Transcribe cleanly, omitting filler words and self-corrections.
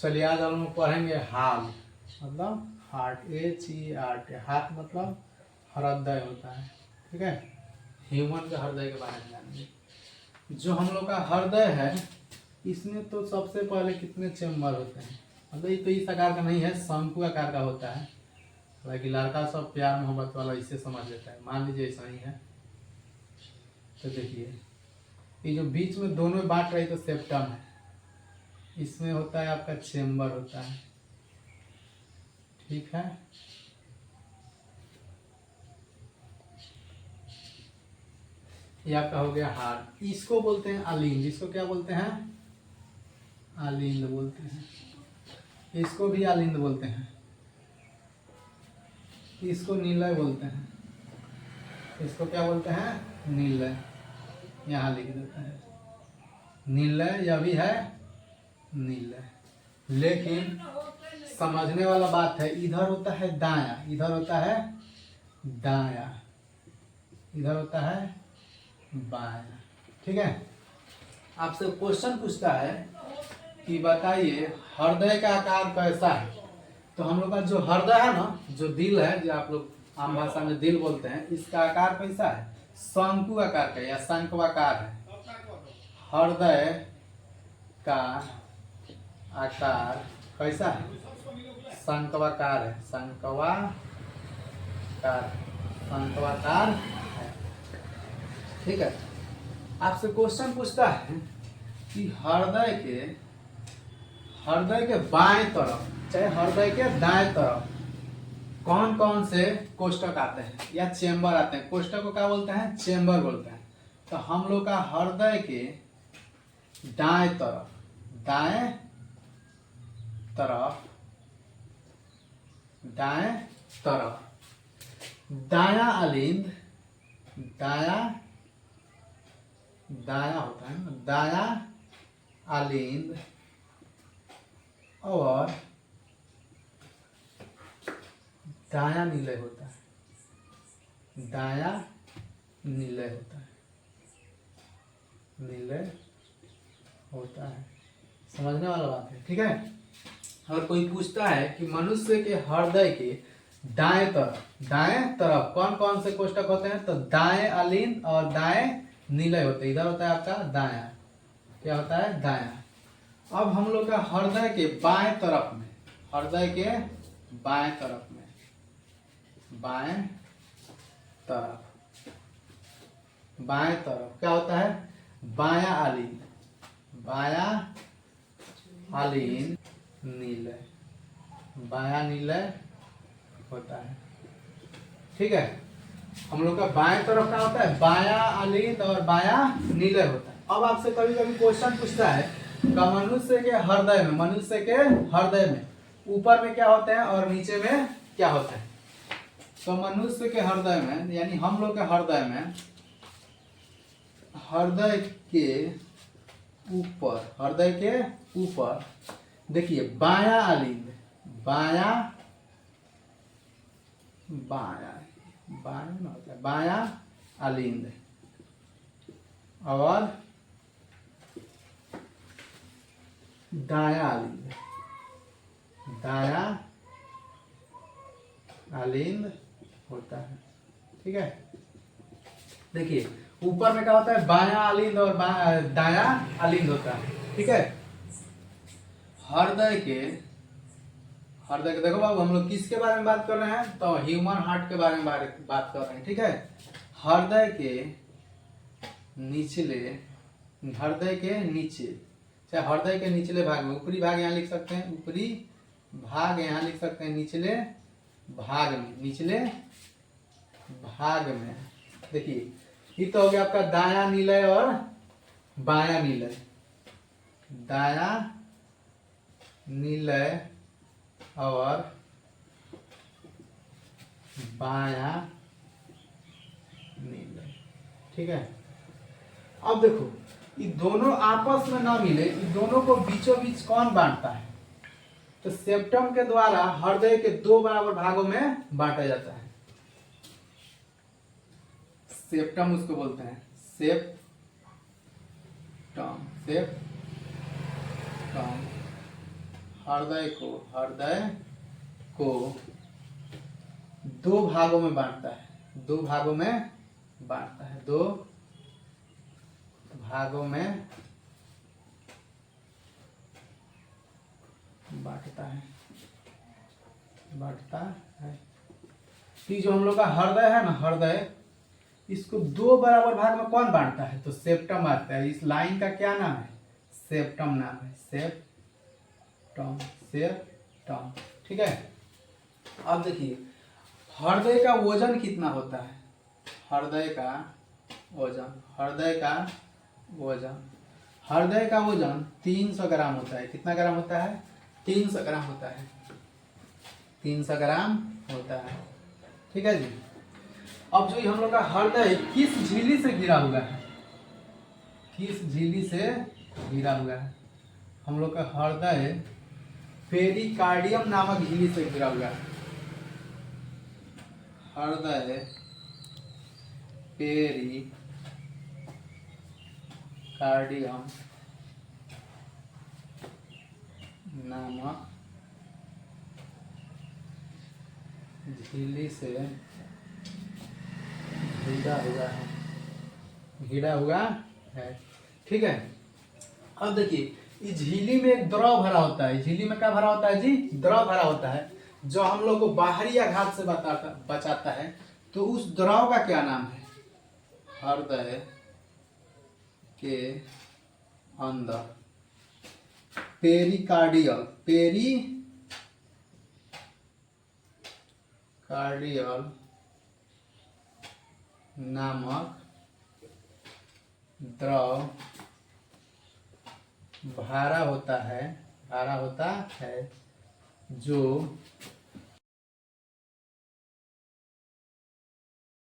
चलिए आज हम लोग पढ़ेंगे हाल मतलब हार्ट, HERT। हार्ट मतलब हृदय होता है, ठीक है। ह्यूमन के हृदय के बारे में जानेंगे। जो हम लोग का हृदय है इसमें तो सबसे पहले कितने चेम्बर होते हैं, मतलब ये तो इस आकार का नहीं है, शंकु आकार का होता है। हालांकि लड़का सब प्यार मोहब्बत वाला इससे समझ लेता है, मान लीजिए ऐसा ही है। तो देखिए ये जो बीच में दोनों बांट रही तो सेप्टम है, इसमें होता है आपका चेम्बर होता है, ठीक है। ये आपका हो गया हार्ट। इसको बोलते हैं अलिंद। इसको क्या बोलते हैं? अलिंद बोलते हैं। इसको भी अलिंद बोलते हैं। इसको नीलय बोलते हैं। इसको क्या बोलते हैं? नीलय। यहाँ लिख देते हैं नीलय। यह भी है नीलय। लेकिन समझने वाला बात है, इधर होता है दाया, इधर होता है दाया, इधर होता है बाया, ठीक है। आपसे क्वेश्चन पूछता है कि बताइए हृदय का आकार कैसा है। तो हम लोग का जो हृदय है ना, जो दिल है, जो आप लोग आम भाषा में दिल बोलते हैं, इसका आकार कैसा है? शंकु आकार का या शंक्वाकार है। हृदय का आकार कैसा है? शंक्वाकार है। शंक्वाकार, शंक्वाकार है, ठीक है। आपसे क्वेश्चन पूछता है कि हृदय के बाएं तरफ चाहे हृदय के दाएं तरफ कौन कौन से कोष्ठक आते हैं या चेम्बर आते हैं। कोष्ठक को क्या बोलते हैं? चेम्बर बोलते हैं। तो हम लोग का हृदय के दाएं तरफ, दाएं तरफ, दाएं तरफ दाया अलिंद, दाया दाया होता है ना, दाया अलिंद और दाया नीलय होता है। दाया नीलय होता है, नीलय होता है। समझने वाला बात है, ठीक है। अगर कोई पूछता है कि मनुष्य के हृदय के दाएं तरफ कौन कौन से कोष्ठक होते हैं, तो दाएं अलिंद और दाएं नीलय होते हैं। इधर होता है आपका दाया, क्या होता है? दाया। अब हम लोग का हृदय के बाएं तरफ में, हृदय के बाएं तरफ में, बाएं तरफ, बाएं तरफ क्या होता है? बाया अलिंद, बाया अलिंद नीलय, बाया नीलय होता है, ठीक है। हम लोग का बाएं तरफ क्या होता है? बाया अलिंद और बाया नीलय होता है। अब आपसे कभी कभी क्वेश्चन पूछता है का मनुष्य के हृदय में, मनुष्य के हृदय में ऊपर में क्या होते हैं और नीचे में क्या होता है। तो मनुष्य के हृदय में यानी हम लोग के हृदय में, हृदय के ऊपर, हृदय के ऊपर देखिए बाया अलिंद, बाया बाया बाया ना होता है, बाया अलिंद और दाया अलिंद, दाया अलिंद होता है, ठीक है। देखिए ऊपर में क्या होता है? बाया अलिंद और दाया अलिंद होता है, ठीक है। हृदय के देखो बाबू, हम लोग किसके बारे में बात कर रहे हैं? तो ह्यूमन हार्ट के बारे में बात कर रहे हैं, ठीक है। हृदय के निचले, हृदय के नीचे, चाहे हृदय के निचले भाग में, ऊपरी भाग यहाँ लिख सकते हैं, ऊपरी भाग यहाँ लिख सकते हैं, निचले भाग में, निचले भाग में देखिए ये तो हो गया आपका दाया नीलय और बाया नीलय, दाया नीलय और बाया नीलय, ठीक है। अब देखो ये दोनों आपस में ना मिले, इन दोनों को बीचों बीच कौन बांटता है? तो सेप्टम के द्वारा हृदय के दो बराबर भागों में बांटा जाता है। सेप्टम उसको बोलते हैं, सेप्टम, सेप्टम को दो भागों में बांटता है, दो भागों में बांटता है, दो भागों में बांटता है। तो जो हम लोग का हृदय है ना, हृदय, इसको दो बराबर भाग में कौन बांटता है? तो सेप्टम आता है। इस लाइन का क्या नाम है? सेप्टम नाम है, सेप्टम। ठीक है। अब देखिए हृदय का वजन कितना होता है? हृदय का वजन 300 ग्राम होता है। कितना ग्राम होता है? 300 ग्राम होता है। 300 ग्राम होता है। ठीक है जी। अब जो हम लोग का हृदय किस झिल्ली से घिरा हुआ है? किस झिल्ली से घिरा हुआ है? हम लोग का हृदय पेरिकार्डियम नामक झिल्ली से घिरा हुआ है। हृदय पेरिकार्डियम नामक झिल्ली से घिरा हुआ है। ठीक है। अब देखिए इस झिल्ली में एक द्रव भरा होता है। झिल्ली में क्या भरा होता है जी? द्रव भरा होता है, जो हम लोग को बाहरी आघात से बचाता है। तो उस द्रव का क्या नाम है? हृदय के अंदर पेरिकार्डियल नामक द्रव भारा होता है, जो